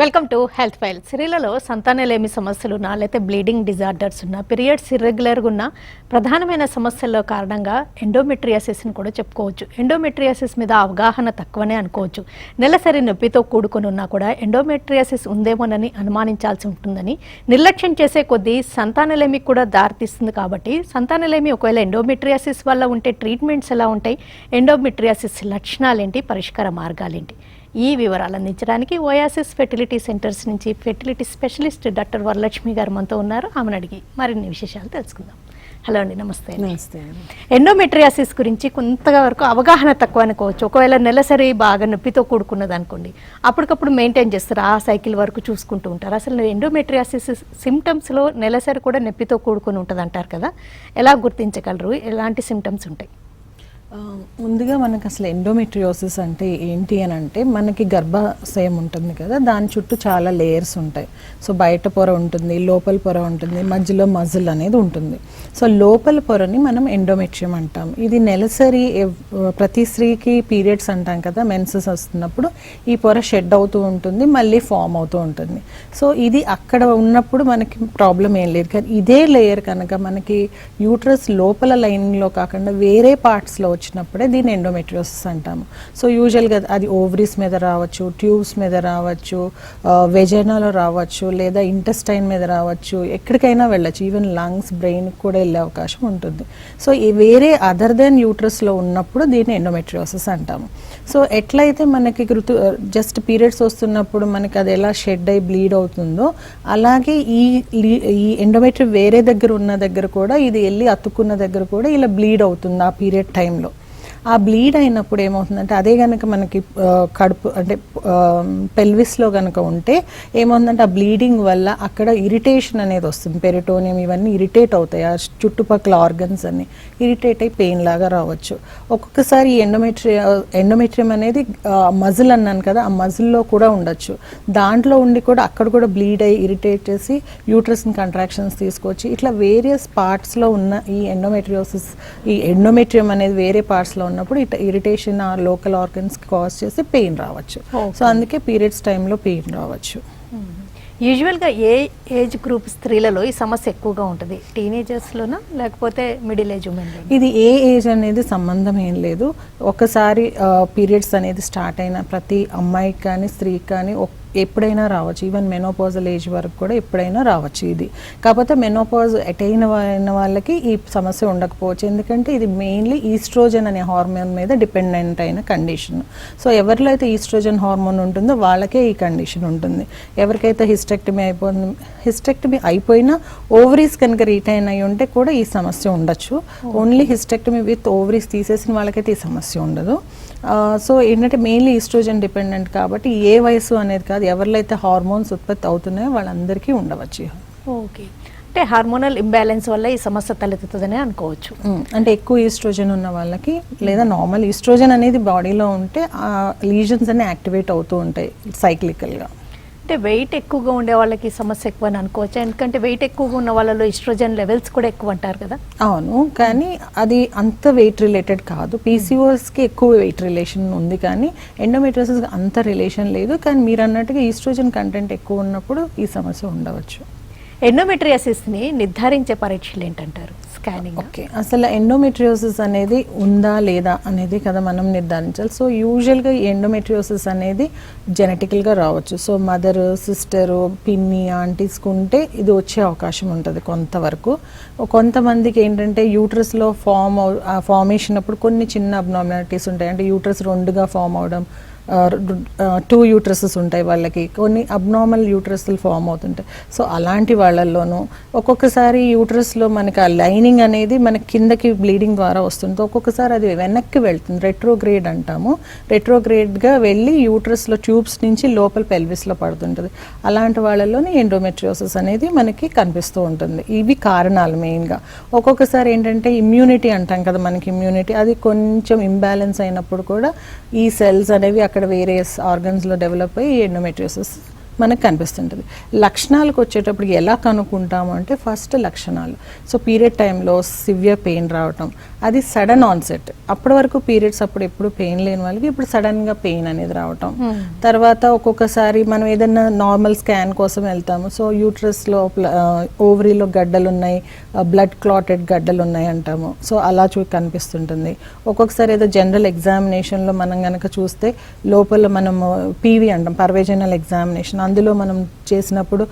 Welcome to health file. స్త్రీలలో సంతానలేమి సమస్యలు ఉన్నా లేకపోతే బ్లీడింగ్ డిజార్డర్స్ ఉన్నా పీరియడ్స్ ఇర్రెగ్యులర్గా ఉన్న ప్రధానమైన సమస్యల కారణంగా ఎండోమెట్రియాసిస్ని కూడా చెప్పుకోవచ్చు. ఎండోమెట్రియాసిస్ మీద అవగాహన తక్కువనే అనుకోవచ్చు. నెలసరి నొప్పితో కూడుకుని ఉన్నా కూడా ఎండోమెట్రియాసిస్ ఉందేమోనని అనుమానించాల్సి ఉంటుందని, నిర్లక్ష్యం చేసే కొద్దీ సంతానలేమికి కూడా దారితీస్తుంది. కాబట్టి సంతానలేమి ఒకవేళ ఎండోమెట్రియాసిస్ వల్ల ఉంటే ట్రీట్మెంట్స్ ఎలా ఉంటాయి, ఎండోమెట్రియాసిస్ లక్షణాలేంటి, పరిష్కార మార్గాలేంటి, ఈ వివరాలు అందించడానికి ఓయాసిస్ ఫెర్టిలిటీ సెంటర్స్ నుంచి ఫెర్టిలిటీ స్పెషలిస్ట్ డాక్టర్ వరలక్ష్మి గారు మనతో ఉన్నారు. ఆమెను అడిగి మరిన్ని విశేషాలు తెలుసుకుందాం. హలో అండి, నమస్తే. నమస్తే. ఎండోమెట్రియాసిస్ గురించి కొంతవరకు అవగాహన తక్కువ అనుకోవచ్చు. ఒకవేళ నెలసరి బాగా నొప్పితో కూడుకున్నది అనుకోండి, అప్పటికప్పుడు మెయింటైన్ చేస్తారు, ఆ సైకిల్ వరకు చూసుకుంటూ ఉంటారు. అసలు ఎండోమెట్రియాసిస్ సిమ్టమ్స్లో నెలసరి కూడా నొప్పితో కూడుకుని ఉంటుంది అంటారు కదా, ఎలా గుర్తించగలరు, ఎలాంటి సిమ్టమ్స్ ఉంటాయి? ముందుగా మనకు అసలు ఎండోమెట్రియోసిస్ అంటే ఏంటి అని అంటే, మనకి గర్భాశయం ఉంటుంది కదా, దాని చుట్టూ చాలా లేయర్స్ ఉంటాయి. సో బయట పొర ఉంటుంది, లోపల పొర ఉంటుంది, మధ్యలో మజిల్ అనేది ఉంటుంది. సో లోపల పొరని మనం ఎండోమెట్రియం అంటాం. ఇది నెలసరి ప్రతి స్త్రీకి పీరియడ్స్ అంటాం కదా, మెన్సెస్ వస్తున్నప్పుడు ఈ పొర షెడ్ అవుతూ ఉంటుంది, మళ్ళీ ఫామ్ అవుతూ ఉంటుంది. సో ఇది అక్కడ ఉన్నప్పుడు మనకి ప్రాబ్లం ఏం లేదు. కానీ ఇదే లేయర్ కనుక మనకి యూట్రస్ లోపల లైన్లో కాకుండా వేరే పార్ట్స్లో వచ్చినప్పుడే దీన్ని ఎండోమెట్రియోసిస్ అంటాము. సో యూజువల్గా అది ఓవరీస్ మీద రావచ్చు, ట్యూబ్స్ మీద రావచ్చు, వెజైనాలో రావచ్చు, లేదా ఇంటెస్టైన్ మీద రావచ్చు, ఎక్కడికైనా వెళ్ళచ్చు. ఈవెన్ లంగ్స్, బ్రెయిన్ కూడా వెళ్ళే అవకాశం ఉంటుంది. సో ఈ వేరే అదర్ దెన్ యూట్రస్లో ఉన్నప్పుడు దీన్ని ఎండోమెట్రియోసిస్ అంటాము. సో ఎట్లయితే మనకి జస్ట్ పీరియడ్స్ వస్తున్నప్పుడు మనకి అది ఎలా షెడ్ అయి బ్లీడ్ అవుతుందో, అలాగే ఈ ఎండోమెట్రియం వేరే దగ్గర ఉన్న దగ్గర కూడా ఇది వెళ్ళి అతుక్కున్న దగ్గర కూడా ఇలా బ్లీడ్ అవుతుంది ఆ పీరియడ్ టైంలో. ఆ బ్లీడ్ అయినప్పుడు ఏమవుతుందంటే, అదే కనుక మనకి కడుపు అంటే పెల్విస్లో కనుక ఉంటే ఏమవుతుందంటే, ఆ బ్లీడింగ్ వల్ల అక్కడ ఇరిటేషన్ అనేది వస్తుంది. పెరిటోనియం ఇవన్నీ ఇరిటేట్ అవుతాయి, ఆ చుట్టుపక్కల ఆర్గన్స్ అన్ని ఇరిటేట్ అయి పెయిన్ లాగా రావచ్చు. ఒక్కొక్కసారి ఈ ఎండోమెట్రియం అనేది మజిల్ అన్నాను కదా, ఆ మజిల్లో కూడా ఉండొచ్చు. దాంట్లో ఉండి కూడా అక్కడ కూడా బ్లీడ్ అయ్యి ఇరిటేట్ చేసి యూట్రస్ని కంట్రాక్షన్స్ తీసుకొచ్చి ఇట్లా వేరియస్ పార్ట్స్లో ఉన్న ఈ ఎండోమెట్రియం అనేది వేరే పార్ట్స్లో ఉన్నప్పుడు ఇరిటేషన్ ఆ లోకల్ ఆర్గన్స్ కాజ్ చేసి పెయిన్ రావచ్చు. సో అందుకే పీరియడ్స్ టైంలో పెయిన్ రావచ్చు. యూజువల్గా ఏ ఏజ్ గ్రూప్ స్త్రీలలో ఈ సమస్య ఎక్కువగా ఉంటుంది? టీనేజర్స్లోనా లేకపోతే మిడిల్ ఏజ్ ఉమెన్? ఇది ఏ ఏజ్ అనేది సంబంధం ఏం లేదు. ఒకసారి పీరియడ్స్ అనేది స్టార్ట్ అయిన ప్రతి అమ్మాయికి కానీ స్త్రీకి కానీ ఎప్పుడైనా రావచ్చు. ఈవెన్ మెనోపాజల్ ఏజ్ వరకు కూడా ఎప్పుడైనా రావచ్చు ఇది. కాకపోతే మెనోపాజ్ అటైన్ వాళ్ళకి ఈ సమస్య ఉండకపోవచ్చు, ఎందుకంటే ఇది మెయిన్లీ ఈస్ట్రోజన్ అనే హార్మోన్ మీద డిపెండెంట్ అయిన కండిషన్. సో ఎవరిలో అయితే ఈస్ట్రోజన్ హార్మోన్ ఉంటుందో వాళ్ళకే ఈ కండిషన్ ఉంటుంది. ఎవరికైతే హిస్టెక్టమీ అయిపోయినా ఓవరీస్ కనుక రీటైన్ అయి ఉంటే కూడా ఈ సమస్య ఉండొచ్చు. ఓన్లీ హిస్టెక్టమీ విత్ ఓవరీస్ తీసేసిన వాళ్ళకైతే ఈ సమస్య ఉండదు. సో ఏంటంటే మెయిన్లీ ఈస్ట్రోజన్ డిపెండెంట్ కాబట్టి ఏ వయసు అనేది కాదు, ఎవరిలో అయితే హార్మోన్స్ ఉత్పత్తి అవుతున్నాయో వాళ్ళందరికీ ఉండవచ్చు. ఓకే, అంటే హార్మోనల్ ఇంబ్యాలెన్స్ వల్ల ఈ సమస్య తలెత్తుతుందని అనుకోవచ్చు. అంటే ఎక్కువ ఈస్ట్రోజన్ ఉన్న వాళ్ళకి, లేదా నార్మల్ ఈస్ట్రోజన్ అనేది బాడీలో ఉంటే ఆ లీజన్స్ అన్ని యాక్టివేట్ అవుతూ ఉంటాయి సైక్లికల్గా. అంటే వెయిట్ ఎక్కువగా ఉండే వాళ్ళకి సమస్య ఎక్కువ అని అనుకోవచ్చు, ఎందుకంటే వెయిట్ ఎక్కువగా ఉన్న వాళ్ళలో ఈస్ట్రోజన్ లెవెల్స్ కూడా ఎక్కువ అంటారు కదా. అవును, కానీ అది అంత వెయిట్ రిలేటెడ్ కాదు. పీసీఓఎస్కి ఎక్కువ వెయిట్ రిలేషన్ ఉంది, కానీ ఎండోమెట్రియోసిస్కి అంత రిలేషన్ లేదు. కానీ మీరు అన్నట్టుగా ఈస్ట్రోజన్ కంటెంట్ ఎక్కువ ఉన్నప్పుడు ఈ సమస్య ఉండవచ్చు. ఎండోమెట్రియాసిస్ని నిర్ధారించే పరీక్షలు ఏంటంటారు? స్కానింగ్. ఓకే, అసలు ఎండోమెట్రియోసిస్ అనేది ఉందా లేదా అనేది కదా మనం నిర్ధారించాలి. సో యూజువల్గా ఈ ఎండోమెట్రియోసిస్ అనేది జెనెటికల్గా రావచ్చు. సో మదరు, సిస్టరు, పిన్ని, ఆంటీస్కి ఉంటే ఇది వచ్చే అవకాశం ఉంటుంది కొంతవరకు. కొంతమందికి ఏంటంటే యూట్రస్లో ఫార్మేషన్ అప్పుడు కొన్ని చిన్న అబ్నార్మాలిటీస్ ఉంటాయి. అంటే యూట్రస్ రెండుగా ఫామ్ అవడం, 2 యూట్రసెస్ ఉంటాయి వాళ్ళకి, కొన్ని అబ్నార్మల్ యూట్రస్లు ఫామ్ అవుతుంటాయి. సో అలాంటి వాళ్ళల్లోనూ ఒక్కొక్కసారి యూట్రస్లో మనకి ఆ లైనింగ్ అనేది మనకి కిందకి బ్లీడింగ్ ద్వారా వస్తుంది. ఒక్కొక్కసారి అది వెనక్కి వెళ్తుంది, రెట్రోగ్రేడ్ అంటాము. రెట్రోగ్రేడ్గా వెళ్ళి యూట్రస్లో ట్యూబ్స్ నుంచి లోపల పెల్విస్లో పడుతుంటుంది. అలాంటి వాళ్ళలోనే ఎండోమెట్రియోసిస్ అనేది మనకి కనిపిస్తూ ఉంటుంది. ఇవి కారణాలు మెయిన్గా. ఒక్కొక్కసారి ఏంటంటే ఇమ్యూనిటీ అంటాం కదా, మనకి ఇమ్యూనిటీ అది కొంచెం ఇంబ్యాలెన్స్ అయినప్పుడు కూడా ఈ సెల్స్ అనేవి అక్కడ వేరే ఆర్గన్స్లో డెవలప్ అయ్యి ఎండోమెట్రియోసిస్ మనకు కనిపిస్తుంటుంది. లక్షణాలకు వచ్చేటప్పటికి ఎలా కనుక్కుంటాము అంటే ఫస్ట్ లక్షణాలు. సో పీరియడ్ టైంలో సివియర్ పెయిన్ రావటం, అది సడన్ ఆన్సెట్. అప్పటి వరకు పీరియడ్స్ అప్పుడు ఎప్పుడు పెయిన్ లేని వాళ్ళకి ఇప్పుడు సడన్గా పెయిన్ అనేది రావటం. తర్వాత ఒక్కొక్కసారి మనం ఏదైనా నార్మల్ స్కాన్ కోసం వెళ్తాము, సో యూట్రస్లో ఓవరీలో గడ్డలు ఉన్నాయి, బ్లడ్ క్లాటెడ్ గడ్డలు ఉన్నాయి అంటాము, సో అలా కనిపిస్తుంటుంది. ఒక్కొక్కసారి ఏదో జనరల్ ఎగ్జామినేషన్లో మనం కనుక చూస్తే లోపల మనము పీవీ అంటాం, పర్వేజనల్ ఎగ్జామినేషన్, అందులో మనం చేసినప్పుడు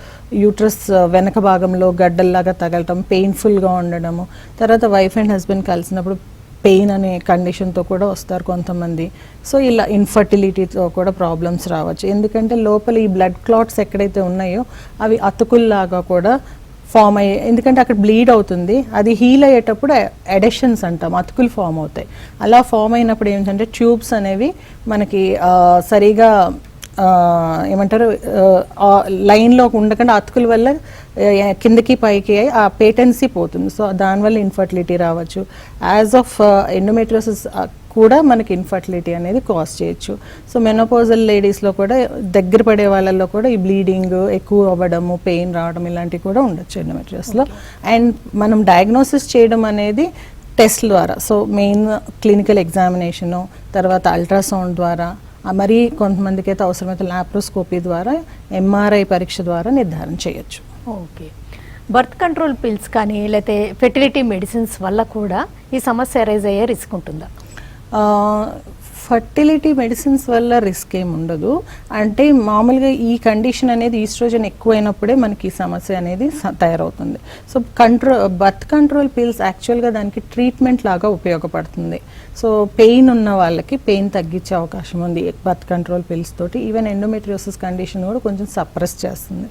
యూట్రస్ వెనక భాగంలో గడ్డల్లాగా తగలటం, పెయిన్ఫుల్గా ఉండడము. తర్వాత వైఫ్ అండ్ హస్బెండ్ కలిసినప్పుడు పెయిన్ అనే కండిషన్తో కూడా వస్తారు కొంతమంది. సో ఇలా ఇన్ఫర్టిలిటీతో కూడా ప్రాబ్లమ్స్ రావచ్చు, ఎందుకంటే లోపల ఈ బ్లడ్ క్లాట్స్ ఎక్కడైతే ఉన్నాయో అవి అతుకుల్లాగా కూడా ఫామ్ అయ్యే, ఎందుకంటే అక్కడ బ్లీడ్ అవుతుంది, అది హీల్ అయ్యేటప్పుడు ఎడెషన్స్ అంటాం, అతుకులు ఫామ్ అవుతాయి. అలా ఫామ్ అయినప్పుడు ఏంటంటే ట్యూబ్స్ అనేవి మనకి సరిగా ఏమంటారు లైన్లో ఉండకుండా అతుకుల వల్ల కిందకి పైకి ఆ పేటెన్సీ పోతుంది. సో దానివల్ల ఇన్ఫర్టిలిటీ రావచ్చు. యాజ్ ఆఫ్ ఎండోమెట్రియోసిస్ కూడా మనకి ఇన్ఫర్టిలిటీ అనేది కాజ్ చేయొచ్చు. సో మెనోపాజల్ లేడీస్లో కూడా దగ్గర పడే వాళ్ళల్లో కూడా ఈ బ్లీడింగ్ ఎక్కువ అవ్వడము, పెయిన్ రావడం ఇలాంటివి కూడా ఉండొచ్చు ఎండోమెట్రియోసిస్లో. అండ్ మనం డయాగ్నోసిస్ చేయడం అనేది టెస్ట్ ద్వారా, సో మెయిన్ క్లినికల్ ఎగ్జామినేషను, తర్వాత అల్ట్రాసౌండ్ ద్వారా, మరి కొంతమందికి అయితే అవసరమైతే లాప్రోస్కోపీ ద్వారా, ఎంఆర్ఐ పరీక్ష ద్వారా నిర్ధారణ చేయొచ్చు. ఓకే. బర్త్ కంట్రోల్ పిల్స్ కానీ లేకపోతే ఫెర్టిలిటీ మెడిసిన్స్ వల్ల కూడా ఈ సమస్య అరైజ్ అయ్యే రిస్క్ ఉంటుందా? ఫర్టిలిటీ మెడిసిన్స్ వల్ల రిస్క్ ఏమి ఉండదు. అంటే మామూలుగా ఈ కండిషన్ అనేది ఈస్ట్రోజన్ ఎక్కువైనప్పుడే మనకి ఈ సమస్య అనేది తయారవుతుంది. సో బర్త్ కంట్రోల్ పిల్స్ యాక్చువల్గా దానికి ట్రీట్మెంట్ లాగా ఉపయోగపడుతుంది. సో పెయిన్ ఉన్న వాళ్ళకి పెయిన్ తగ్గించే అవకాశం ఉంది బర్త్ కంట్రోల్ పిల్స్ తోటి. ఈవెన్ ఎండోమెట్రియోసిస్ కండిషన్ కూడా కొంచెం సప్రెస్ చేస్తుంది.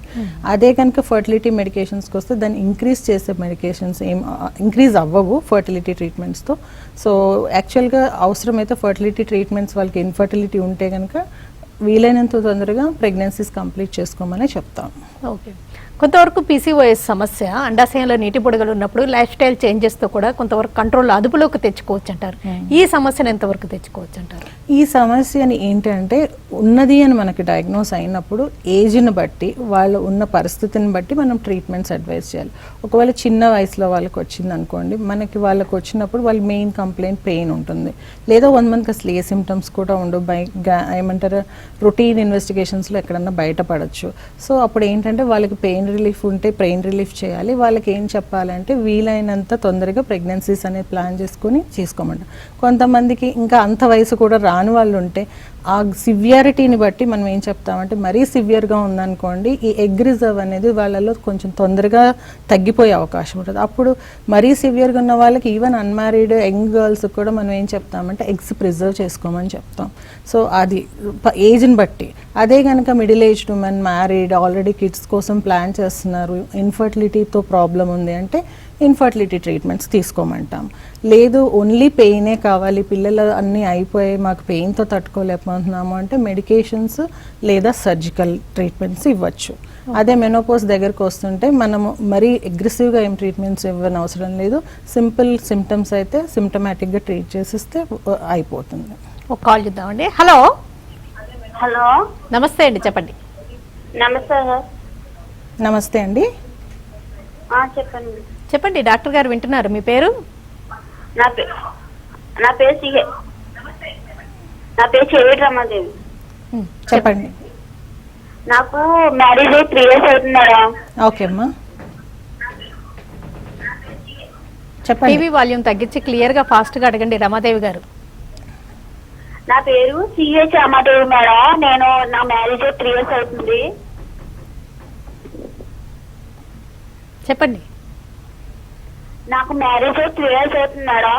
అదే కనుక ఫర్టిలిటీ మెడికేషన్స్కి వస్తే దాన్ని ఇంక్రీజ్ చేసే మెడికేషన్స్ ఏం ఇంక్రీజ్ అవ్వవు ఫర్టిలిటీ ట్రీట్మెంట్స్తో. సో యాక్చువల్గా అవసరమైతే ఫర్టిలిటీ ట్రీట్మెంట్స్ వాళ్ళకి ఇన్ఫర్టిలిటీ ఉంటే కనుక వీలైనంత తొందరగా ప్రెగ్నెన్సీస్ కంప్లీట్ చేసుకోమని చెప్తాం. ఓకే. కొంతవరకు పీసీఓఎస్ సమస్య అండాశయంలో నీటి బుడగలు ఉన్నప్పుడు లైఫ్ స్టైల్ చేంజెస్తో కూడా కొంతవరకు కంట్రోల్ అదుపులోకి తెచ్చుకోవచ్చు అంటారు. ఈ సమస్యను ఎంతవరకు తెచ్చుకోవచ్చు అంటారు? ఈ సమస్యని ఏంటంటే ఉన్నది అని మనకి డయాగ్నోస్ అయినప్పుడు ఏజ్ని బట్టి, వాళ్ళు ఉన్న పరిస్థితిని బట్టి మనం ట్రీట్మెంట్స్ అడ్వైస్ చేయాలి. ఒకవేళ చిన్న వయసులో వాళ్ళకి వచ్చింది అనుకోండి, మనకి వాళ్ళకి వచ్చినప్పుడు వాళ్ళ మెయిన్ కంప్లైంట్ పెయిన్ ఉంటుంది, లేదా కొంతమందికి అసలు ఏ సిమ్టమ్స్ కూడా ఉండవు, ఏమంటారు రొటీన్ ఇన్వెస్టిగేషన్స్లో ఎక్కడన్నా బయటపడచ్చు. సో అప్పుడు ఏంటంటే వాళ్ళకి పెయిన్ రిలీఫ్ ఉంటే పెయిన్ రిలీఫ్ చేయాలి. వాళ్ళకి ఏం చెప్పాలంటే వీలైనంత తొందరగా ప్రెగ్నెన్సీస్ అనేది ప్లాన్ చేసుకొని చేసుకోమంటాం. కొంతమందికి ఇంకా అంత వయసు కూడా రాని వాళ్ళు ఉంటే ఆ సివియారిటీని బట్టి మనం ఏం చెప్తామంటే, మరీ సివియర్గా ఉందనుకోండి ఈ ఎగ్ రిజర్వ్ అనేది వాళ్ళలో కొంచెం తొందరగా తగ్గిపోయే అవకాశం ఉంటుంది. అప్పుడు మరీ సివియర్గా ఉన్న వాళ్ళకి ఈవెన్ అన్మ్యారీడ్ యంగ్ గర్ల్స్ కూడా మనం ఏం చెప్తామంటే ఎగ్స్ ప్రిజర్వ్ చేసుకోమని చెప్తాం. సో అది ఏజ్ని బట్టి. అదే కనుక middle aged women, married, already kids కోసం ప్లాన్ చేస్తున్నారు, ఇన్ఫర్టిలిటీతో ప్రాబ్లం ఉంది అంటే ఇన్ఫర్టిలిటీ ట్రీట్మెంట్స్ తీసుకోమంటాం. లేదు ఓన్లీ పెయినే కావాలి, పిల్లలు అన్నీ అయిపోయి మాకు పెయిన్తో తట్టుకోలేకపోతున్నాము అంటే మెడికేషన్స్ లేదా సర్జికల్ ట్రీట్మెంట్స్ ఇవ్వచ్చు. అదే మెనోపోజ్ దగ్గరకు వస్తుంటే మనము మరీ అగ్రెసివ్గా ఏం ట్రీట్మెంట్స్ ఇవ్వని అవసరం లేదు. సింపుల్ సిమ్టమ్స్ అయితే సిమ్టమాటిక్గా ట్రీట్ చేసిస్తే అయిపోతుంది. ఒక కాల్ చూద్దామండి. హలో. హలో, నమస్తే అండి, చెప్పండి. నమస్తే సార్. నమస్తే అండి, చెప్పండి. చెప్పండి, డాక్టర్ గారు వింటున్నారు. మీ పేరు? నా పేరు చెవి రమాదేవి. చెప్పండి. నాకు మ్యారేజ్ అయ్యి 3 years అవుతుంది మేడం. ఓకే అమ్మా, చెప్పండి. టీవీ వాల్యూమ్ తగ్గించి క్లియర్గా ఫాస్ట్గా అడగండి రమాదేవి గారు. నా పేరు సిహెచ్ రమాదేవి మేడం. నా మ్యారేజ్ అయ్యి 3 years అవుతుంది. చెప్పండి. నాకు మ్యారేజ్ అయ్యి 3 years అవుతుంది మేడం.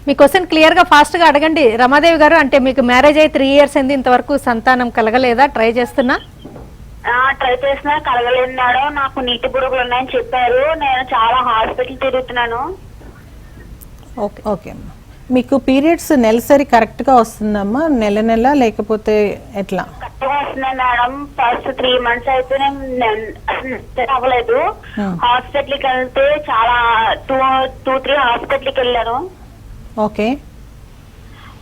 మీ క్వశ్చన్ క్లియర్గా ఫాస్ట్గా అడగండి రమాదేవి గారు. అంటే మీకు మ్యారేజ్ అయ్యి 3 years అయింది, ఇంతవరకు సంతానం కలగలేదా? ట్రై చేస్తున్నా? ట్రై చేసినా కలగలేదు మేడం. నాకు నీటి బురుగులు ఉన్నాయని చెప్పారు. నేను చాలా హాస్పిటల్ తిరుగుతున్నాను. ఓకే ఓకే అమ్మా, మీకు పీరియడ్స్ నెలసరి కరెక్ట్గా వస్తుందమ్మా? నెల నెల లేకపోతే ఎట్లా? కరెక్ట్గా వస్తున్నాయి మేడం. ఫస్ట్ 3 months అయితే అవ్వలేదు. హాస్పిటల్కి వెళ్తే చాలా 2-3 హాస్పిటల్కి వెళ్ళాను. ఓకే.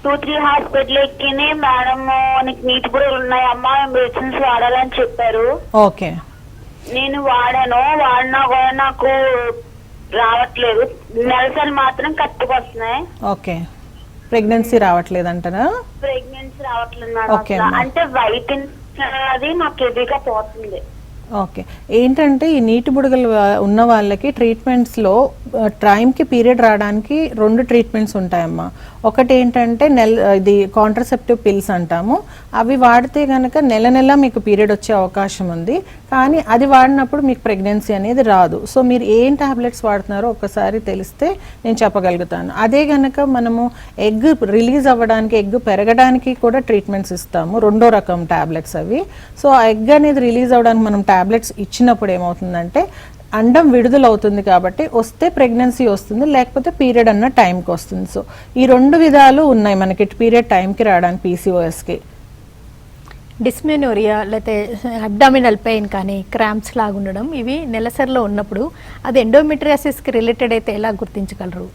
2-3 హాస్పిటల్ ఎక్కిని మేడం నీకు నీటి బుడగలు ఉన్నాయమ్మా మెడిసిన్స్ వాడాలని చెప్పారు. ఓకే. నేను వాడినా కూడా నాకు రావట్లేదు. నెలసరి మాత్రం కట్టుకొస్తున్నాయి. ఓకే. ప్రెగ్నెన్సీ రావట్లేదు అంటారా? ప్రెగ్నెన్సీ రావట్లేదు ఓకే మేడం. అంటే వైట్ అది నాకు హెవీగా పోతుంది. ఓకే. ఏంటంటే ఈ నీటి బుడగలు ఉన్న వాళ్ళకి ట్రీట్మెంట్స్లో టైంకి పీరియడ్ రావడానికి 2 ట్రీట్మెంట్స్ ఉంటాయమ్మా. ఒకటి ఏంటంటే ఇది కాంట్రసెప్టివ్ పిల్స్ అంటాము. అవి వాడితే కనుక నెల మీకు పీరియడ్ వచ్చే అవకాశం ఉంది. కానీ అది వాడినప్పుడు మీకు ప్రెగ్నెన్సీ అనేది రాదు. సో మీరు ఏం టాబ్లెట్స్ వాడుతున్నారో ఒకసారి తెలిస్తే నేను చెప్పగలుగుతాను. అదే కనుక మనము ఎగ్ రిలీజ్ అవ్వడానికి, ఎగ్ పెరగడానికి కూడా ట్రీట్మెంట్స్ ఇస్తాము. 2వ రకం టాబ్లెట్స్ అవి. సో ఆ ఎగ్ అనేది రిలీజ్ అవ్వడానికి మనం టాబ్లెట్స్ ఇచ్చినప్పుడు ఏమవుతుందంటే అండం విడుదలవుతుంది కాబట్టి వస్తే ప్రెగ్నెన్సీ వస్తుంది, లేకపోతే పీరియడ్ అన్న టైంకి వస్తుంది. సో ఈ 2 విధాలు ఉన్నాయి మనకి పీరియడ్ టైంకి రావడానికి పీసీఓఎస్కి. డిస్మెనోరియా లేకపోతే అబ్డామినల్ పెయిన్ కానీ క్రాంప్స్ లాగా ఉండడం ఇవి నెలసరిలో ఉన్నప్పుడు అది ఎండోమెట్రియాసిస్కి రిలేటెడ్ అయితే ఎలా గుర్తించగలరు?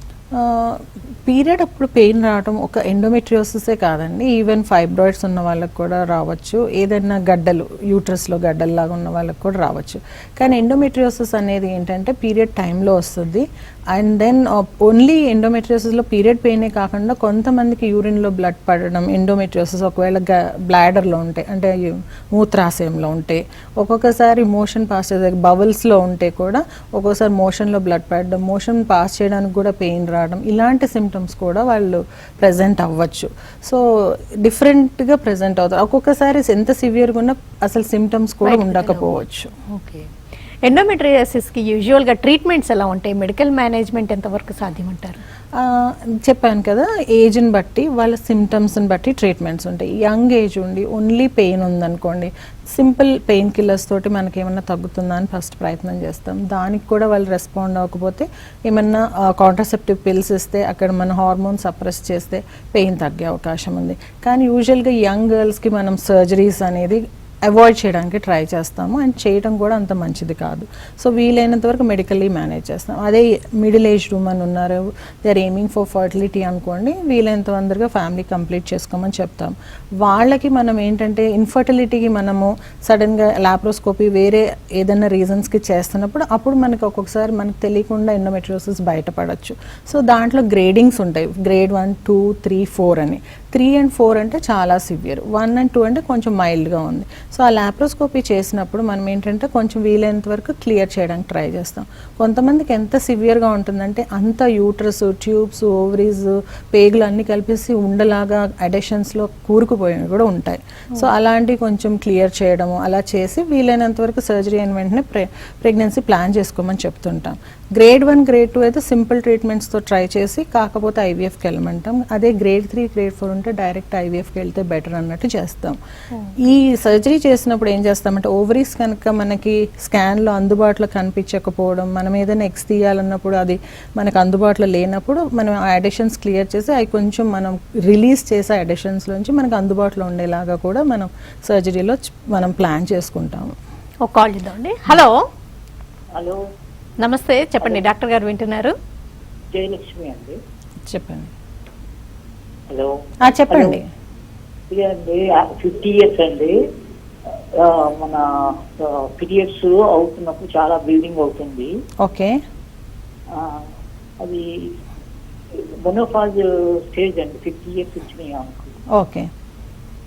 పీరియడ్ అప్పుడు పెయిన్ రావడం ఒక ఎండోమెట్రియోసిసే కాదండి, ఈవెన్ ఫైబ్రాయిడ్స్ ఉన్న వాళ్ళకి కూడా రావచ్చు. ఏదైనా గడ్డలు యూట్రస్లో గడ్డల్లాగా ఉన్న వాళ్ళకి కూడా రావచ్చు. కానీ ఎండోమెట్రియోసిస్ అనేది ఏంటంటే పీరియడ్ టైంలో వస్తుంది. అండ్ దెన్ ఓన్లీ ఎండోమెట్రియోసిస్లో పీరియడ్ పెయినే కాకుండా కొంతమందికి యూరిన్లో బ్లడ్ పడడం ఎండోమెట్రియోసిస్ ఒకవేళ బ్లాడర్లో ఉంటే, అంటే మూత్రాశయంలో ఉంటే, ఒక్కొక్కసారి మోషన్ పాస్ చేసే బబుల్స్లో ఉంటే కూడా ఒక్కొక్కసారి మోషన్లో బ్లడ్ పడడం, మోషన్ పాస్ చేయడానికి కూడా పెయిన్ రావడం, ఇలాంటి సిమ్టమ్స్ కూడా వాళ్ళు ప్రజెంట్ అవ్వచ్చు. సో డిఫరెంట్గా ప్రజెంట్ అవుతారు. ఒక్కొక్కసారి ఎంత సివియర్గా ఉన్నా అసలు సిమ్టమ్స్ కూడా ఉండకపోవచ్చు. ఓకే. ఎండోమెట్రియాసిస్కి యూజువల్గా ట్రీట్మెంట్స్ ఎలా ఉంటాయి? మెడికల్ మేనేజ్మెంట్ ఎంతవరకు సాధ్యమంటారు? చెప్పాను కదా, ఏజ్ని బట్టి వాళ్ళ సిమ్టమ్స్ని బట్టి ట్రీట్మెంట్స్ ఉంటాయి. యంగ్ ఏజ్ ఉండి ఓన్లీ పెయిన్ ఉందనుకోండి, సింపుల్ పెయిన్ కిల్లర్స్ తోటి మనకి ఏమన్నా తగ్గుతుందా అని ఫస్ట్ ప్రయత్నం చేస్తాం. దానికి కూడా వాళ్ళు రెస్పాండ్ అవ్వకపోతే ఏమన్నా కాంట్రసెప్టివ్ పిల్స్ ఇస్తే అక్కడ మన హార్మోన్ సప్రెస్ చేస్తే పెయిన్ తగ్గే అవకాశం ఉంది. కానీ యూజువల్గా యంగ్ గర్ల్స్కి మనం సర్జరీస్ అనేది అవాయిడ్ చేయడానికి ట్రై చేస్తాము. అండ్ చేయడం కూడా అంత మంచిది కాదు. సో వీలైనంత వరకు మెడికల్లీ మేనేజ్ చేస్తాం. అదే మిడిల్ ఏజ్ ఉమెన్ ఉన్నారు, they are aiming for fertility అనుకోండి, వీలైనంత తొందరగా ఫ్యామిలీ కంప్లీట్ చేసుకోమని చెప్తాం. వాళ్ళకి మనం ఏంటంటే ఇన్ఫర్టిలిటీకి మనము సడన్గా లాప్రోస్కోపీ వేరే ఏదైనా రీజన్స్కి చేస్తున్నప్పుడు అప్పుడు మనకి ఒక్కొక్కసారి మనకు తెలియకుండా ఎండోమెట్రియోసిస్ బయటపడవచ్చు. సో దాంట్లో గ్రేడింగ్స్ ఉంటాయి, గ్రేడ్ 1, 2, 3, 4 అని. 3 and 4 అంటే చాలా సివియర్, 1 and 2 అంటే కొంచెం మైల్డ్గా ఉంది. సో ఆ లాప్రోస్కోపీ చేసినప్పుడు మనం ఏంటంటే కొంచెం వీలైనంత వరకు క్లియర్ చేయడానికి ట్రై చేస్తాం. కొంతమందికి ఎంత సివియర్గా ఉంటుందంటే అంత యూట్రస్, ట్యూబ్స్, ఓవరీస్, పేగులు అన్నీ కలిపేసి ఉండలాగా అడెషన్స్లో కూరుకుపోయినవి కూడా ఉంటాయి. సో అలాంటివి కొంచెం క్లియర్ చేయడము, అలా చేసి వీలైనంత వరకు సర్జరీ అయిన వెంటనే ప్రెగ్నెన్సీ ప్లాన్ చేసుకోమని చెప్తుంటాం. గ్రేడ్ 1, గ్రేడ్ 2 అయితే సింపుల్ ట్రీట్మెంట్స్తో ట్రై చేసి కాకపోతే ఐవీఎఫ్కి వెళ్ళమంటాం. అదే గ్రేడ్ 3, గ్రేడ్ 4 ఉంటే డైరెక్ట్ ఐవీఎఫ్కి వెళ్తే బెటర్ అన్నట్టు చేస్తాం. ఈ సర్జరీ చేసినప్పుడు ఏం చేస్తామంటే ఓవరీస్ కనుక మనకి స్కాన్లో అందుబాటులో కనిపించకపోవడం, మనం ఏదైనా ఎగ్స్ తీయాలన్నప్పుడు అది మనకు అందుబాటులో లేనప్పుడు మనం ఆ అడిషన్స్ క్లియర్ చేసి అవి కొంచెం మనం రిలీజ్ చేసే అడిషన్స్లోంచి మనకు అందుబాటులో ఉండేలాగా కూడా మనం సర్జరీలో మనం ప్లాన్ చేసుకుంటాము. ఒక కాల్ చేద్దామండి. హలో. హలో, నమస్తే, చెప్పండి, డాక్టర్ గారు వింటున్నారు. జయలక్ష్మి అండి. చెప్పండి. హలో. చెప్పండి. ఇదండి 50 years అండి. మన పీరియడ్స్ అవుతున్నప్పుడు చాలా బ్లీడింగ్ అవుతుంది. ఓకే. అది మెనోపాజ్ స్టేజ్ అండి. 50 years వచ్చినాయి ఆమెకు. ఓకే.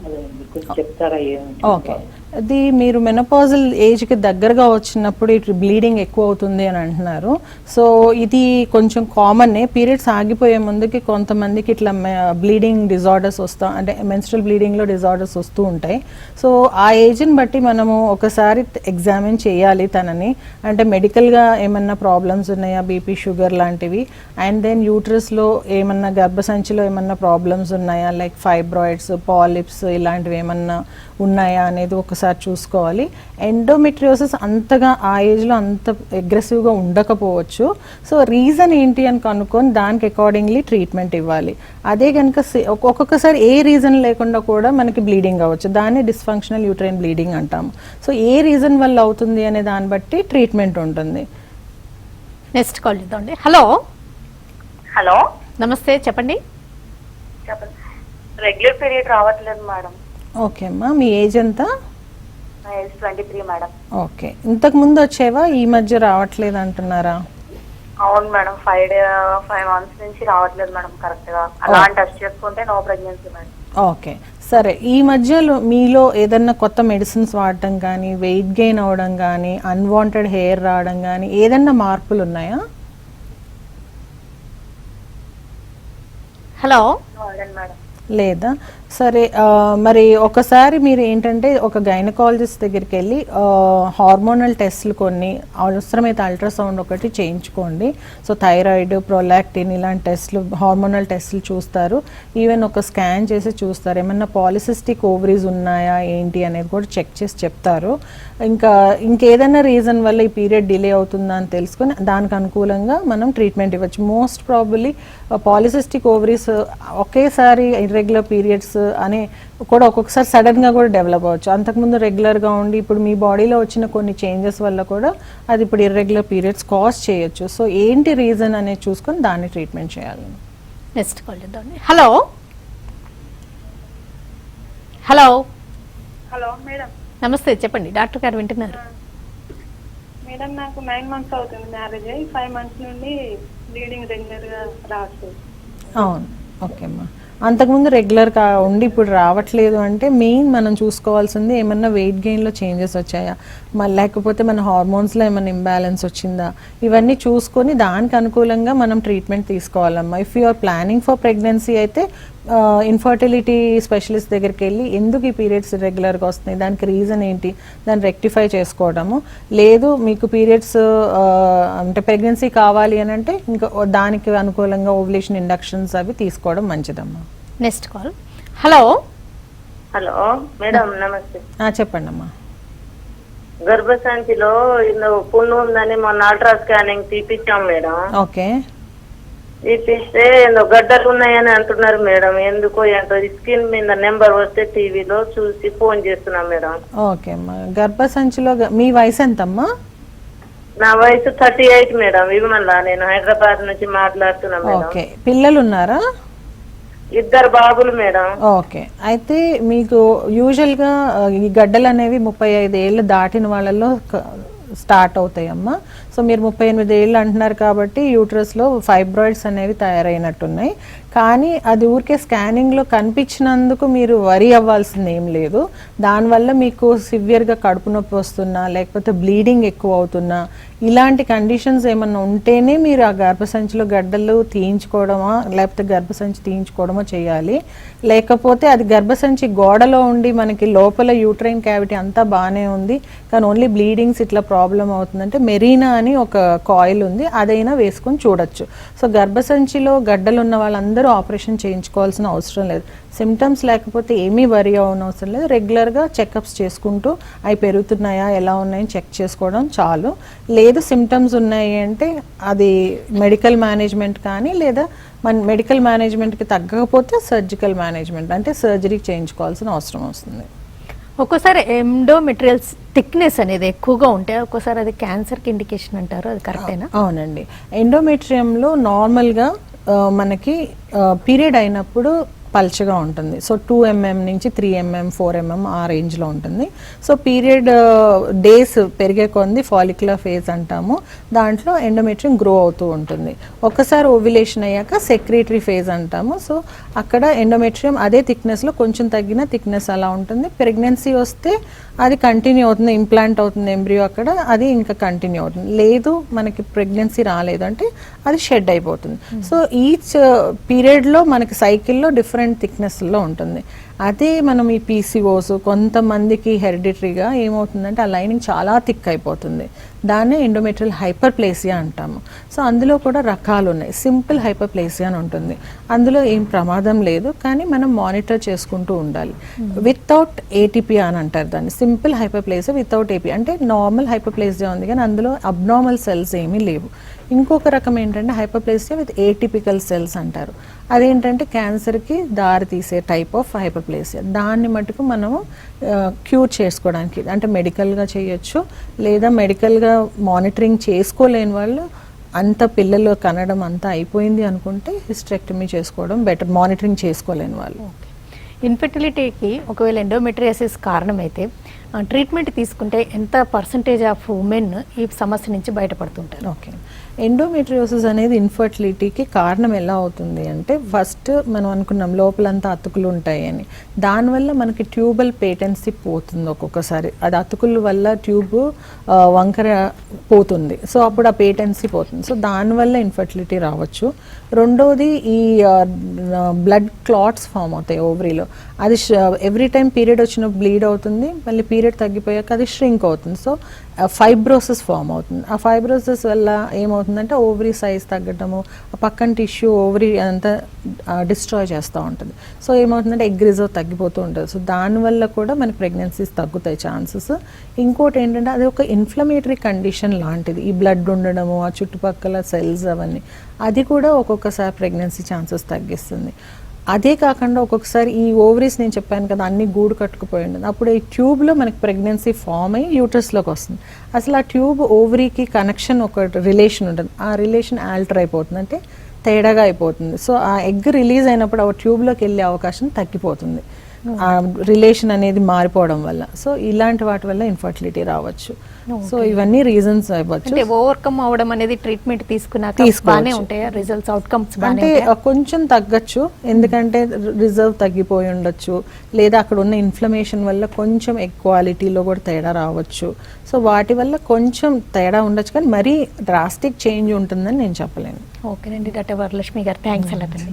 అదే అండి, కొంచెం చెప్తారా ఏమిటి? ఓకే. అది మీరు మెనోపాజల్ ఏజ్కి దగ్గరగా వచ్చినప్పుడు ఇటు బ్లీడింగ్ ఎక్కువ అవుతుంది అని అంటున్నారు. సో ఇది కొంచెం కామన్నే. పీరియడ్స్ ఆగిపోయే ముందుకి కొంతమందికి ఇట్లా బ్లీడింగ్ డిజార్డర్స్ వస్తాం, అంటే మెన్స్ట్రల్ బ్లీడింగ్లో డిజార్డర్స్ వస్తూ ఉంటాయి. సో ఆ ఏజ్ని బట్టి మనము ఒకసారి ఎగ్జామిన్ చేయాలి తనని, అంటే మెడికల్గా ఏమన్నా ప్రాబ్లమ్స్ ఉన్నాయా, బీపీ, షుగర్ లాంటివి, అండ్ దెన్ యూట్రస్లో ఏమన్నా గర్భసంచిలో ఏమన్నా ప్రాబ్లమ్స్ ఉన్నాయా, లైక్ ఫైబ్రాయిడ్స్, పాలిప్స్ ఇలాంటివి ఏమన్నా ఉన్నాయా అనేది ఒకసారి చూసుకోవాలి. ఎండోమెట్రియోసిస్ అంతగా ఆ ఏజ్లో అంత అగ్రెసివ్గా ఉండకపోవచ్చు. సో రీజన్ ఏంటి అని కనుక్కొని దానికి అకార్డింగ్లీ ట్రీట్మెంట్ ఇవ్వాలి. అదే కనుక ఒక్కొక్కసారి ఏ రీజన్ లేకుండా కూడా మనకి బ్లీడింగ్ అవ్వచ్చు, దాన్ని డిస్ఫంక్షనల్ యూట్రైన్ బ్లీడింగ్ అంటాము. సో ఏ రీజన్ వల్ల అవుతుంది అనే దాన్ని బట్టి ట్రీట్మెంట్ ఉంటుంది. నెక్స్ట్ కాల్ చేద్దామండి. హలో. హలో, నమస్తే, చెప్పండి. రెగ్యులర్ పీరియడ్ రావట్లేదు మేడం. ఓకే అమ్మా, మీ ఏజ్ ఎంత? నా ఏజ్ 23 మేడం. ఓకే, ఇంతకు ముందు వచ్చేవా, ఈ మధ్య రావట్లేదు అంటున్నారా? అవును మేడం, 5 months నుంచి రావట్లేదు మేడం కరెక్ట్ గా. అలా టెస్ట్ చేసుకుంటే నో ప్రెగ్నెన్సీ మేడం. ఓకే సరే, ఈ మధ్యలో మీలో ఏదన్నా కొత్త మెడిసిన్స్ వాడటం కానీ, వెయిట్ గెయిన్ అవ్వడం కానీ, అన్వాంటెడ్ హెయిర్ రావడం కానీ ఏదన్నా మార్పులు ఉన్నాయా? హలో, వాడండి మేడం. లేదా? సరే, మరి ఒకసారి మీరు ఏంటంటే ఒక గైనకాలజిస్ట్ దగ్గరికి వెళ్ళి హార్మోనల్ టెస్ట్లు కొన్ని, అవసరమైతే అల్ట్రాసౌండ్ ఒకటి చేయించుకోండి. సో థైరాయిడ్, ప్రొలాక్టిన్ ఇలాంటి టెస్ట్లు, హార్మోనల్ టెస్ట్లు చూస్తారు. ఈవెన్ ఒక స్కాన్ చేసి చూస్తారు, ఏమన్నా పాలిసిస్టిక్ ఓవరీస్ ఉన్నాయా ఏంటి అనేది కూడా చెక్ చేసి చెప్తారు. ఇంకేదైనా రీజన్ వల్ల ఈ పీరియడ్ డిలే అవుతుందా అని తెలుసుకొని దానికి అనుకూలంగా మనం ట్రీట్మెంట్ ఇవ్వచ్చు. మోస్ట్ ప్రాబబ్లీ పాలిసిస్టిక్ ఓవరీస్ ఒకేసారి ఇర్రెగ్యులర్ పీరియడ్స్ అనే కూడా ఒక్కొక్కసారి సడన్గా కూడా డెవలప్ అవ్వచ్చు. అంతకుముందు రెగ్యులర్గా ఉండి ఇప్పుడు మీ బాడీలో వచ్చిన కొన్ని చేంజెస్ వల్ల కూడా అది ఇప్పుడు ఇర్రెగ్యులర్ పీరియడ్స్ కాజ్ చేయొచ్చు. సో ఏంటి రీజన్ అనేది చూసుకొని దాన్ని ట్రీట్మెంట్ చేయాలి. నెక్స్ట్ కాల్ చేద్దాం. Hello hello hello madam. నమస్తే, చెప్పండి, డాక్టర్ గారు వింటున్నారు. మేడం, నాకు 9 months అవుతుంది మ్యారేజ్ అయ్యి. 5 months నుండి బ్లీడింగ్ రెగ్యులర్ గా రావట్లేదు. అవును, ఓకే అమ్మా. అంతకుముందు రెగ్యులర్గా ఉండి ఇప్పుడు రావట్లేదు అంటే మెయిన్ మనం చూసుకోవాల్సింది ఏమన్నా వెయిట్ గెయిన్లో చేంజెస్ వచ్చాయా, లేకపోతే మన హార్మోన్స్లో ఏమైనా ఇంబ్యాలెన్స్ వచ్చిందా, ఇవన్నీ చూసుకొని దానికి అనుకూలంగా మనం ట్రీట్మెంట్ తీసుకోవాలమ్మా. If you are planning for pregnancy అయితే ఇన్ఫర్టిలిటీ స్పెషలిస్ట్ దగ్గరికి వెళ్ళి ఎందుకు ఈ పీరియడ్స్ రెగ్యులర్గా వస్తున్నాయి, దానికి రీజన్ ఏంటి, దాన్ని రెక్టిఫై చేసుకోవడము. లేదు మీకు పీరియడ్స్ అంటే ప్రెగ్నెన్సీ కావాలి అని అంటే ఇంకా దానికి అనుకూలంగా ఓవ్యులేషన్ ఇండక్షన్స్ అవి తీసుకోవడం మంచిదమ్మా. Next call. Hello hello madam, నమస్తే. చెప్పండి అమ్మా. గర్భసంచిలో పుండు ఉందని మొన్న అల్ట్రా స్కానింగ్ తీపిచ్చాం మేడం. ఓకే, తీపిస్తే గడ్డలు ఉన్నాయని అంటున్నారు మేడం. ఎందుకో ఏంటో స్క్రీన్ మీద నెంబర్ వస్తే టీవీలో చూసి ఫోన్ చేస్తున్నాం మేడం. ఓకే అమ్మా. గర్భసంచిలో మీ వయసు ఎంతమ్మా? నా వయసు 38 మేడం. విమల, నేను హైదరాబాద్ నుంచి మాట్లాడుతున్నా మేడం. ఓకే, పిల్లలు ఉన్నారా? 2 బాబులు మేడం. ఓకే, అయితే మీకు యూజువల్గా ఈ గడ్డలు అనేవి 35 ఏళ్ళు దాటిన వాళ్ళలో స్టార్ట్ అవుతాయమ్మా. సో మీరు 38 ఏళ్ళు అంటున్నారు కాబట్టి యూట్రస్లో ఫైబ్రాయిడ్స్ అనేవి తయారైనట్టున్నాయి. కానీ అది ఊరికే స్కానింగ్లో కనిపించినందుకు మీరు వరి అవ్వాల్సింది ఏం లేదు. దానివల్ల మీకు సివియర్గా కడుపు నొప్పి వస్తున్నా, లేకపోతే బ్లీడింగ్ ఎక్కువ అవుతున్నా, ఇలాంటి కండిషన్స్ ఏమన్నా ఉంటేనే మీరు ఆ గర్భసంచిలో గడ్డలు తీయించుకోవడమా లేకపోతే గర్భసంచి తీయించుకోవడమో చేయాలి. లేకపోతే అది గర్భసంచి గోడలో ఉండి మనకి లోపల యూట్రైన్ క్యావిటీ అంతా బాగానే ఉంది కానీ ఓన్లీ బ్లీడింగ్స్ ఇట్లా ప్రాబ్లం అవుతుందంటే మెరీనా అని ఒక కాయిల్ ఉంది, అదైనా వేసుకొని చూడొచ్చు. సో గర్భసంచిలో గడ్డలు ఉన్న వాళ్ళందరూ ఆపరేషన్ చేయించుకోవాల్సిన అవసరం లేదు. సిమ్టమ్స్ లేకపోతే ఏమీ వరి అవనవసరం లేదు. రెగ్యులర్గా చెకప్స్ చేసుకుంటూ అవి పెరుగుతున్నాయా ఎలా ఉన్నాయని చెక్ చేసుకోవడం చాలు. లేదు సిమ్టమ్స్ ఉన్నాయి అంటే అది మెడికల్ మేనేజ్మెంట్ కానీ లేదా మన మెడికల్ మేనేజ్మెంట్కి తగ్గకపోతే సర్జికల్ మేనేజ్మెంట్ అంటే సర్జరీ చేయించుకోవాల్సిన అవసరం వస్తుంది. ఒక్కోసారి ఎండోమెట్రియల్స్ థిక్నెస్ అనేది ఎక్కువగా ఉంటే ఒక్కోసారి అది క్యాన్సర్కి ఇండికేషన్ అంటారు, అది కరెక్టేనా? అవునండి, ఎండోమెట్రియంలో నార్మల్గా మనకి పీరియడ్ అయినప్పుడు పల్చగా ఉంటుంది. సో 2 mm నుంచి 3 mm 4 mm ఆ రేంజ్లో ఉంటుంది. సో పీరియడ్ డేస్ పెరిగే కొంది ఫాలిక్యులర్ ఫేజ్ అంటాము, దాంట్లో ఎండోమెట్రియం గ్రో అవుతూ ఉంటుంది. ఒక్కసారి ఓవ్యులేషన్ అయ్యాక సెక్రేటరీ ఫేజ్ అంటాము. సో అక్కడ ఎండోమెట్రియం అదే థిక్నెస్లో కొంచెం తగ్గిన థిక్నెస్ అలా ఉంటుంది. ప్రెగ్నెన్సీ వస్తే అది కంటిన్యూ అవుతుంది, ఇంప్లాంట్ అవుతుంది ఎంబ్రియో అక్కడ, అది ఇంకా కంటిన్యూ అవుతుంది. లేదు మనకి ప్రెగ్నెన్సీ రాలేదు అంటే అది షెడ్ అయిపోతుంది. సో ఈచ్ పీరియడ్లో మనకి సైకిల్లో డిఫరెంట్ థిక్నెస్లో ఉంటుంది. అదే మనం ఈ పీసీఓస్ కొంతమందికి హెరిడిటరీగా ఏమవుతుందంటే ఆ లైనింగ్ చాలా థిక్ అయిపోతుంది, దాన్నే ఎండోమెట్రియల్ హైపర్ప్లేసియా అంటాము. సో అందులో కూడా రకాలు ఉన్నాయి. సింపుల్ హైపర్ప్లేసియా అని ఉంటుంది, అందులో ఏం ప్రమాదం లేదు కానీ మనం మానిటర్ చేసుకుంటూ ఉండాలి. వితౌట్ ఏటీపీ అని అంటారు దాన్ని, సింపుల్ హైపర్ప్లేసియా వితౌట్ ఏపీ అంటే నార్మల్ హైపర్ప్లేసియా ఉంది కానీ అందులో అబ్నార్మల్ సెల్స్ ఏమీ లేవు. ఇంకొక రకం ఏంటంటే హైపర్ప్లేసియా విత్ ఏటిపికల్ సెల్స్ అంటారు, అదేంటంటే క్యాన్సర్కి దారి తీసే టైప్ ఆఫ్ హైపర్ప్లేసియా. దాన్ని మటుకు మనము క్యూర్ చేసుకోవడానికి అంటే మెడికల్గా చేయొచ్చు, లేదా మెడికల్గా మానిటరింగ్ చేసుకోలేని వాళ్ళు అంత పిల్లలు కనడం అంతా అయిపోయింది అనుకుంటే హిస్టరెక్టమీ చేసుకోవడం బెటర్, మానిటరింగ్ చేసుకోలేని వాళ్ళు. ఇన్ఫెర్టిలిటీకి ఒకవేళ ఎండోమెట్రియాసిస్ కారణమైతే ట్రీట్మెంట్ తీసుకుంటే ఎంత పర్సంటేజ్ ఆఫ్ ఉమెన్ ఈ సమస్య నుంచి బయటపడుతుంటారు? ఓకే, ఎండోమెట్రియోసిస్ అనేది ఇన్ఫర్టిలిటీకి కారణం ఎలా అవుతుంది అంటే, ఫస్ట్ మనం అనుకున్నాం లోపలంతా అతుకులు ఉంటాయి అని. దానివల్ల మనకి ట్యూబల్ పేటెన్సీ పోతుంది ఒక్కొక్కసారి. అది అతుకుల వల్ల ట్యూబ్ వంకర పోతుంది, సో అప్పుడు ఆ పేటెన్సీ పోతుంది. సో దానివల్ల ఇన్ఫర్టిలిటీ రావచ్చు. రెండోది ఈ బ్లడ్ క్లాట్స్ ఫామ్ అవుతాయి ఓవరీలో. అది ఎవ్రీ టైం పీరియడ్ వచ్చినప్పుడు బ్లీడ్ అవుతుంది, మళ్ళీ పీరియడ్ తగ్గిపోయాక అది ష్రింక్ అవుతుంది. సో ఫైబ్రోసిస్ ఫామ్ అవుతుంది. ఆ ఫైబ్రోసిస్ వల్ల ఏమవుతుందంటే ఓవరీ సైజ్ తగ్గటము, ఆ పక్కన టిష్యూ ఓవరీ అంతా డిస్ట్రాయ్ చేస్తూ ఉంటుంది. సో ఏమవుతుందంటే ఎగ్ రిజర్వ్ తగ్గిపోతూ ఉంటుంది. సో దానివల్ల కూడా మనకి ప్రెగ్నెన్సీస్ తగ్గుతాయి ఛాన్సెస్. ఇంకోటి ఏంటంటే అది ఒక ఇన్ఫ్లమేటరీ కండిషన్ లాంటిది. ఈ బ్లడ్ ఉండడము, ఆ చుట్టుపక్కల సెల్స్ అవన్నీ, అది కూడా ఒక్కొక్కసారి ప్రెగ్నెన్సీ ఛాన్సెస్ తగ్గిస్తుంది. అదే కాకుండా ఒక్కొక్కసారి ఈ ఓవరీస్ నేను చెప్పాను కదా అన్ని గూడు కట్టుకుపోయి ఉంటుంది, అప్పుడు ఈ ట్యూబ్లో మనకి ప్రెగ్నెన్సీ ఫామ్ అయ్యి యూటర్స్లోకి వస్తుంది. అసలు ఆ ట్యూబ్ ఓవరీకి కనెక్షన్ ఒక రిలేషన్ ఉంటుంది, ఆ రిలేషన్ ఆల్టర్ అయిపోతుంది, అంటే తేడాగా అయిపోతుంది. సో ఆ ఎగ్ రిలీజ్ అయినప్పుడు ఆ ట్యూబ్లోకి వెళ్ళే అవకాశం తగ్గిపోతుంది, ఆ రిలేషన్ అనేది మారిపోవడం వల్ల. సో ఇలాంటి వాటి వల్ల ఇన్ఫర్టిలిటీ రావచ్చు. సో ఇవన్నీ రీజన్స్ అవ్వచ్చు. అంటే ఓవర్కమ్ అవడం అనేది ట్రీట్మెంట్ తీసుకున్నాక బాగానే ఉంటాయా రిజల్ట్స్, అవుట్కమ్స్? అంటే కొంచెం తగ్గచ్చు, ఎందుకంటే రిజర్వ్ తగ్గిపోయి ఉండొచ్చు, లేదా అక్కడ ఉన్న ఇన్ఫ్లమేషన్ వల్ల కొంచెం ఎగ్ క్వాలిటీలో కూడా తేడా రావచ్చు. సో వాటి వల్ల కొంచెం తేడా ఉండొచ్చు, కానీ మరీ డ్రాస్టిక్ చేంజ్ ఉంటుందని నేను చెప్పలేను. ఓకేనండి డాక్టర్ వరలక్ష్మి గారు, థ్యాంక్స్ అలాంటి.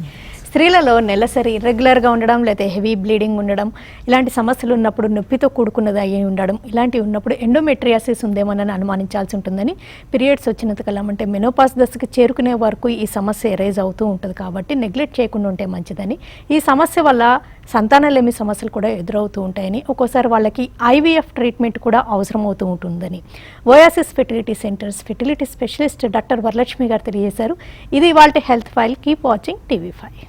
స్త్రీలలో నెలసరి ఇర్రెగ్యులర్గా ఉండడం, లేదా హెవీ బ్లీడింగ్ ఉండడం, ఇలాంటి సమస్యలు ఉన్నప్పుడు నొప్పితో కూడుకున్నది అయ్యి ఉండడం, ఇలాంటివి ఉన్నప్పుడు ఎండోమెట్రియాసిస్ ఉందేమోనని అనుమానించాల్సి ఉంటుందని. పీరియడ్స్ వచ్చినంతకాలం అంటే మెనోపాస్ దశకు చేరుకునే వరకు ఈ సమస్య ఎరేజ్ అవుతూ ఉంటుంది, కాబట్టి నెగ్లెక్ట్ చేయకుండా ఉంటే మంచిదని. ఈ సమస్య వల్ల సంతానలేమి సమస్యలు కూడా ఎదురవుతూ ఉంటాయని, ఒక్కోసారి వాళ్ళకి IVF ట్రీట్మెంట్ కూడా అవసరం అవుతూ ఉంటుందని Oasis fertility centres fertility specialist doctor Varalakshmi గారు తెలియజేశారు. ఇది ఇవాల్టి health file. Keep watching TV5.